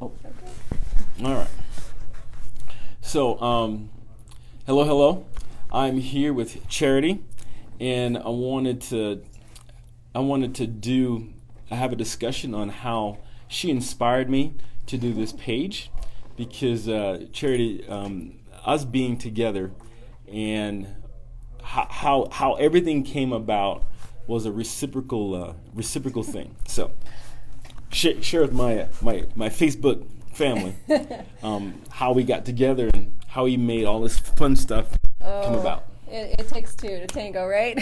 Oh, okay. All right. So, hello. I'm here with Charity, and I have a discussion on how she inspired me to do this page, because Charity, us being together, and how everything came about was a reciprocal thing. So, share with my Facebook family how we got together and how he made all this fun stuff come about. It takes two to tango, right?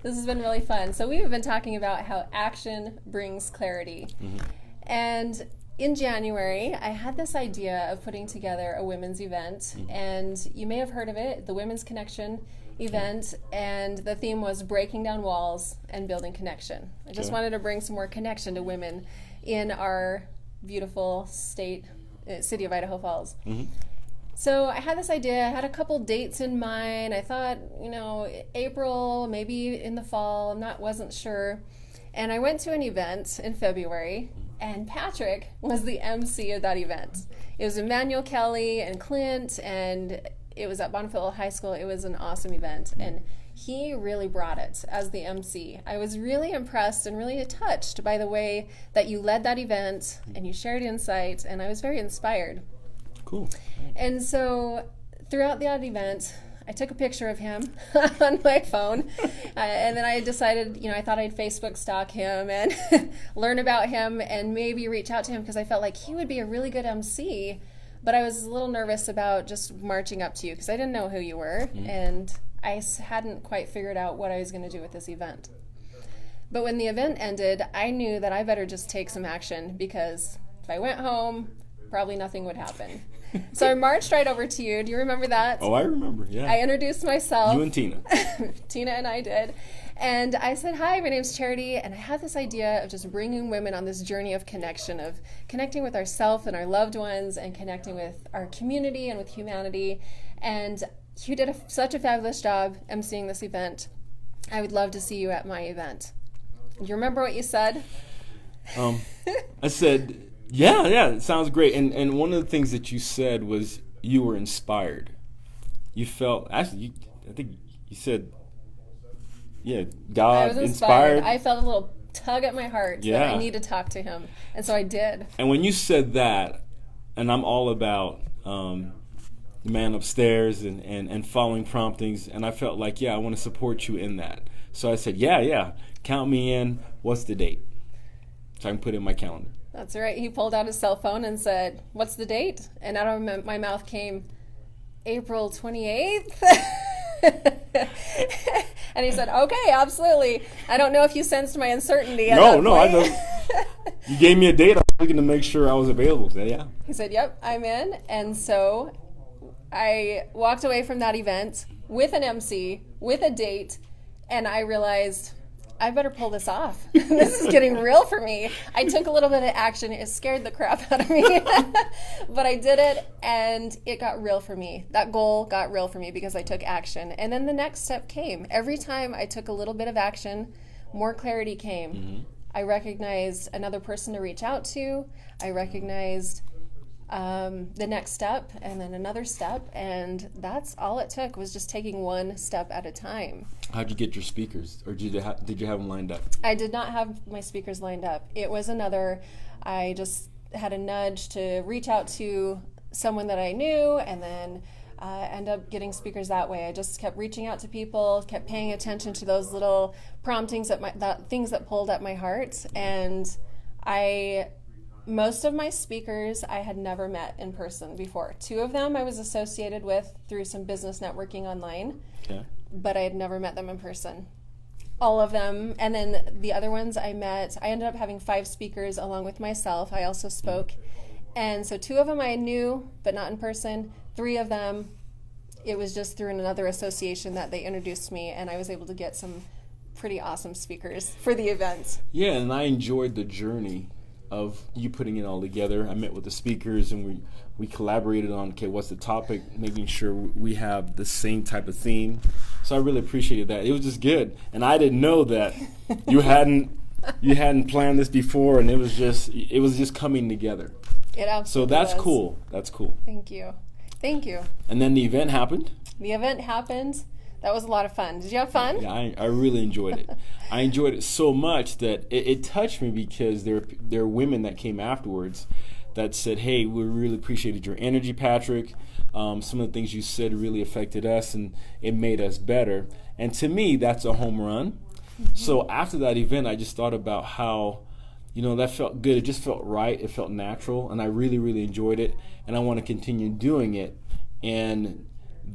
This has been really fun. So we've been talking about how action brings clarity. Mm-hmm. And in January, I had this idea of putting together a women's event. Mm-hmm. And you may have heard of it, the Women's Connection event. And the theme was breaking down walls and building connection. I just wanted to bring some more connection to women in our beautiful city of Idaho Falls. Mm-hmm. So I had this idea. I had a couple dates in mind. I thought, April, maybe in the fall. Wasn't sure. And I went to an event in February, and Patrick was the MC of that event. It was Emmanuel Kelly and Clint, and it was at Bonneville High School. It was an awesome event, and he really brought it as the MC. I was really impressed and really touched by the way that you led that event, and you shared insight, and I was very inspired. Cool. And so throughout that event, I took a picture of him on my phone, and then I decided, I thought I'd Facebook stalk him and learn about him and maybe reach out to him, because I felt like he would be a really good MC, but I was a little nervous about just marching up to you because I didn't know who you were, and I hadn't quite figured out what I was going to do with this event. But when the event ended, I knew that I better just take some action, because if I went home, probably nothing would happen. So I marched right over to you. Do you remember that? Oh, I remember, yeah. I introduced myself. You and Tina. Tina and I did. And I said, hi, my name's Charity, and I have this idea of just bringing women on this journey of connection, of connecting with ourselves and our loved ones, and connecting with our community and with humanity. And you did such a fabulous job emceeing this event. I would love to see you at my event. Do you remember what you said? I said, yeah, it sounds great. And one of the things that you said was you were inspired. You felt, actually, I think you said, God I was inspired. I felt a little tug at my heart that I need to talk to him. And so I did. And when you said that, and I'm all about the man upstairs and following promptings, and I felt like, I want to support you in that. So I said, count me in. What's the date? So I can put it in my calendar. That's right. He pulled out his cell phone and said, what's the date? And out of my mouth came April 28th. And he said, okay, absolutely. I don't know if you sensed my uncertainty. No, I don't. You gave me a date. I was looking to make sure I was available. So, yeah. He said, yep, I'm in. And so I walked away from that event with an MC, with a date, and I realized, I better pull this off. This is getting real for me. I took a little bit of action. It scared the crap out of me. But I did it, and it got real for me. That goal got real for me because I took action. And then the next step came. Every time I took a little bit of action, more clarity came. Mm-hmm. I recognized another person to reach out to. I recognized the next step, and then another step, and that's all it took, was just taking one step at a time. How'd you get your speakers, or did you have them lined up? I did not have my speakers lined up. It was I just had a nudge to reach out to someone that I knew, and then end up getting speakers that way. I just kept reaching out to people, kept paying attention to those little promptings, things that pulled at my heart, and most of my speakers I had never met in person before. 2 of them I was associated with through some business networking online, but I had never met them in person. All of them. And then the other ones I ended up having 5 speakers along with myself. I also spoke. And so 2 of them I knew, but not in person. 3 of them, it was just through another association that they introduced me, and I was able to get some pretty awesome speakers for the event. Yeah, and I enjoyed the journey of you putting it all together. I met with the speakers, and we collaborated on, what's the topic, making sure we have the same type of theme. So I really appreciated that. It was just good. And I didn't know that you hadn't planned this before, and it was just coming together. It absolutely So that's was. cool. That's cool. Thank you. Thank you. And then the event happened. The event happened. That was a lot of fun. Did you have fun? Yeah, I really enjoyed it. I enjoyed it so much that it touched me, because there are women that came afterwards that said, hey, we really appreciated your energy, Patrick. Some of the things you said really affected us, and it made us better. And to me, that's a home run. Mm-hmm. So after that event, I just thought about how, that felt good. It just felt right. It felt natural, and I really, really enjoyed it. And I want to continue doing it. And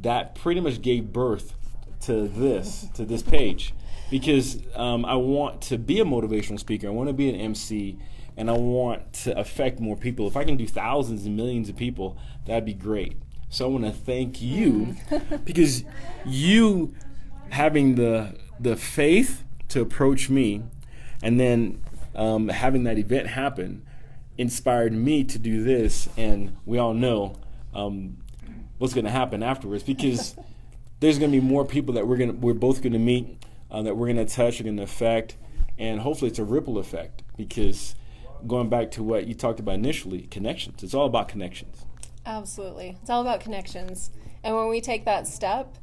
that pretty much gave birth to this page, because I want to be a motivational speaker. I want to be an MC, and I want to affect more people. If I can do thousands and millions of people, that'd be great. So I want to thank you because you having the faith to approach me, and then having that event happen inspired me to do this. And we all know what's going to happen afterwards, because there's going to be more people that we're both going to meet, that we're going to touch, we're going to affect, and hopefully it's a ripple effect. Because going back to what you talked about initially, connections. It's all about connections. Absolutely. It's all about connections. And when we take that step,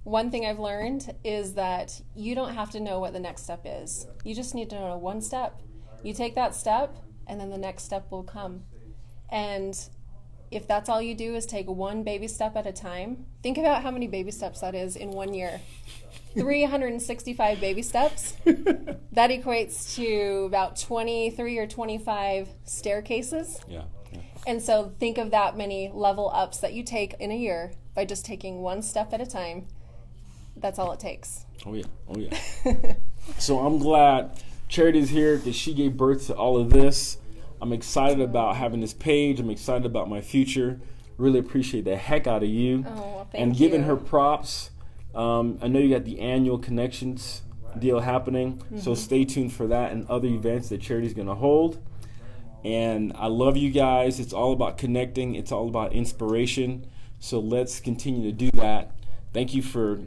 one thing I've learned is that you don't have to know what the next step is. You just need to know one step. You take that step, and then the next step will come. And if that's all you do is take one baby step at a time, think about how many baby steps that is in 1 year. 365 baby steps. That equates to about 23 or 25 staircases. Yeah. And so think of that many level ups that you take in a year by just taking one step at a time. That's all it takes. Oh yeah. So I'm glad Charity's here, because she gave birth to all of this. I'm excited about having this page. I'm excited about my future. Really appreciate the heck out of you. Oh, well, thank and you. giving her props. I know you got the annual Connections deal happening, so stay tuned for that and other events that Charity's going to hold. And I love you guys. It's all about connecting. It's all about inspiration. So let's continue to do that. Thank you for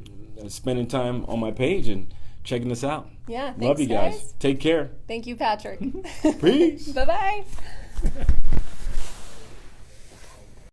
spending time on my page and checking us out. Yeah, thanks, love you guys. Take care. Thank you, Patrick. Peace. Bye-bye.